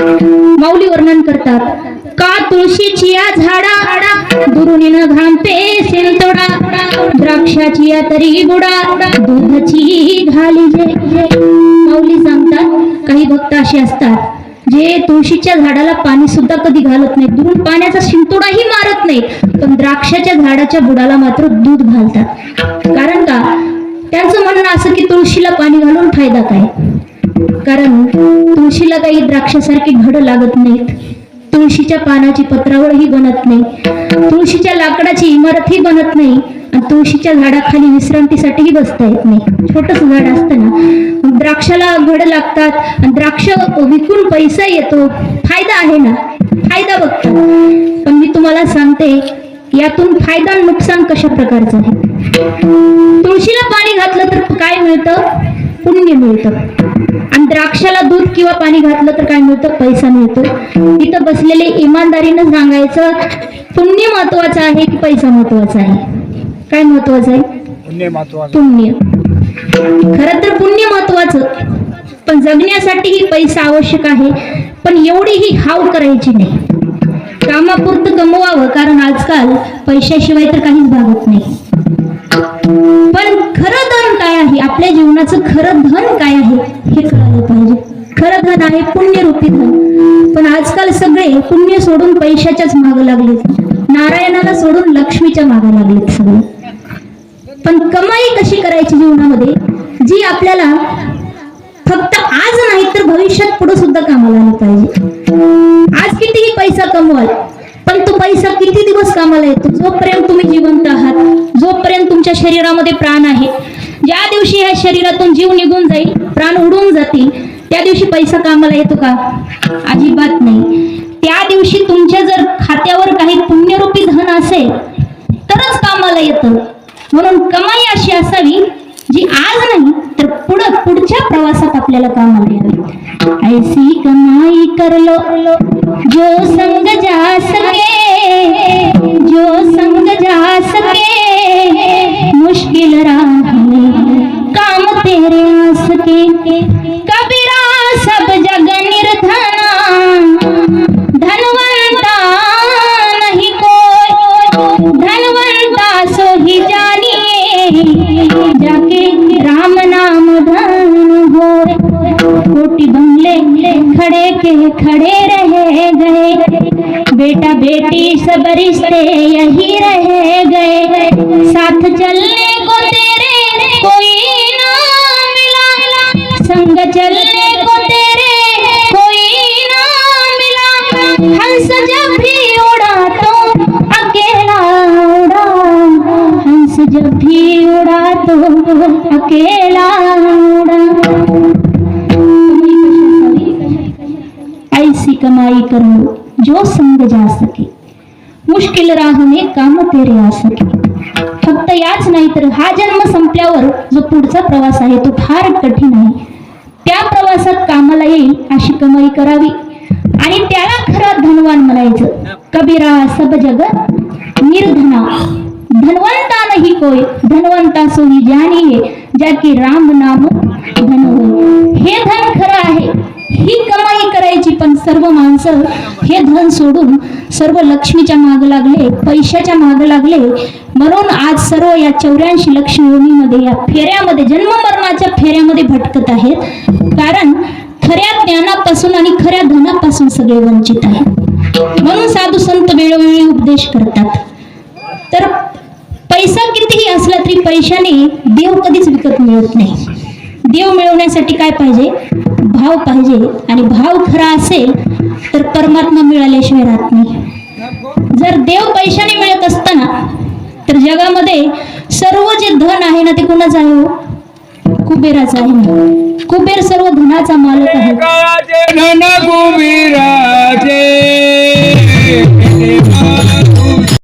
माऊली वर्णन करतात, का तुळशीची या झाडा दुरुनी न घामते सेंतोडा, द्राक्षाची या तरी बुडा दुधाची घाली जे. माऊली सांगतात काही भक्त असे असतात जे तुळशीच्या झाडाला पाणी सुद्धा कधी घालत नाही, दुरून पाण्याचा शिंतोडाही मारत नाही, पण द्राक्षाच्या झाडाच्या बुडाला मात्र दूध घालतात. कारण का? त्यांचं म्हणणं असं की तुळशीला पाणी घालून फायदा काय? कारण तुळशीला काही द्राक्षासारखी घड लागत नाहीत, तुळशीच्या पानाची पत्रावळही बनत नाही, तुळशीच्या लाकडाची इमारतही बनत नाही, आणि तुळशीच्या झाडाखाली विश्रांतीसाठीही बसता येत नाही. छोटस झाड असतं ना, द्राक्षाला घड लागतात आणि द्राक्ष विकून पैसा येतो, फायदा आहे ना, फायदा बघतात. पण मी तुम्हाला सांगते यातून फायदा आणि नुकसान कशा प्रकारचं आहे. तुळशीला पाणी घातलं तर काय मिळतं? पुण्य मिळतं. आणि द्राक्षाला दूध किंवा पाणी घातलं तर काय मिळतं? पैसा मिळतो. तिथं बसलेले इमानदारीनं सांगायचं, पुण्य महत्वाचं आहे की पैसा महत्वाचा आहे? काय महत्वाचं आहे? पुण्य महत्वाचं. पुण्य. खरं तर पुण्य महत्वाचं, पण जगण्यासाठीही पैसा आवश्यक आहे, पण एवढीही हाव करायची नाही. कामापुरतं कमवावं, कारण आजकाल पैशाशिवाय तर काहीच भागत नाही. पण खरं धन काय आहे, आपल्या जीवनाचं खरं धन काय आहे हे कळायला पाहिजे. खरं धन आहे पुण्यरूपी धन. पण आजकाल सगळे पुण्य सोडून पैशाच्याच मागे लागलेत, नारायणाला सोडून लक्ष्मीच्या मागे लागलेत सगळे. पण कमाई कशी करायची जीवनामध्ये, जी आपल्याला फक्त आज नाही तर भविष्यात पुढे सुद्धा कामाला आली पाहिजे. आज कितीही पैसा कमवाल, पण तो पैसा किती दिवस कामाला येतो? जोपर्यंत तुम्ही जिवंत आहात, जोपर्यंत तुमच्या शरीरामध्ये प्राण आहे. ज्या दिवशी ह्या शरीरातून जीव निघून जाईल, प्राण उडून जातील, त्या दिवशी पैसा कामाला येतो का? अजिबात नाही. त्या दिवशी तुमच्या जर खात्यावर काही पुण्यरूपी धन असेल तरच कामाला येतं. म्हणून कमाई अशी असावी जी आज नाही तर पुढच्या प्रवासात आपल्याला कामाला यावी. ऐसी कमाई कर लो जो संग जा सके, जो संग जा सके, मुश्किल राह में काम तेरे आ सके. कबीरा सब जग निर्धना, धनवंता नहीं कोई, धनवंता सो ही जानिए, जाके राम नाम धन होए. कोटि बंगले खड़े के खड़े रह गए, बेटा बेटी सब रिश्ते यही रह गए. साथ चलने को तेरे कोई ना मिला, संग चलने को तेरे कोई ना मिला. हंस जब भी उड़ा तो अकेला उड़ा, हंस जब भी उड़ा तो अकेला उड़ा. ऐसी कमाई करो जो संग जा सके, मुश्किल राह में काम तेरे आ सके. फक्त याच नाही तर हा जन्म संपल्यावर जो पुढचा प्रवास आहे तो फार कठीण आहे. त्या प्रवासात कामाला येईल अशी कमाई करावी आणि त्याला खरं धनवान म्हणायचं. कबीरा सब जग निर्धना, धनवंता नहीं कोई, धनवंता सो ही जानिए, जाकी राम नाम धन होय. हे धन खरं आहे, ही कमाई करायची. पण सर्व माणसं हे धन सोडून सर्व लक्ष्मीच्या माग लागले, पैशाच्या माग लागले. म्हणून आज सर्व या 84 लक्ष योनीमध्ये, या फेऱ्यामध्ये, जन्म मरणाच्या फेऱ्यामध्ये भटकत आहेत. कारण खऱ्या ज्ञानापासून आणि खऱ्या धनापासून सगळे वंचित आहेत. म्हणून साधू संत वेळोवेळी उपदेश करतात. तर पैसा कितीही असला तरी पैशाने देव कधीच विकत मिळत नाही. देव मिळवण्यासाठी काय पाहिजे? भाव पाहिजे. आणि भाव खरा असेल तर परमात्मा मिळाल्याशिवाय राहत नाही. जर देव पैशाने मिळत असताना तर जगामध्ये सर्व जे धन आहे ना ते कोणाचं आहे? कुबेराचं आहे ना. कुबेर सर्व धनाचा मालक आहे. धन कुबेराचे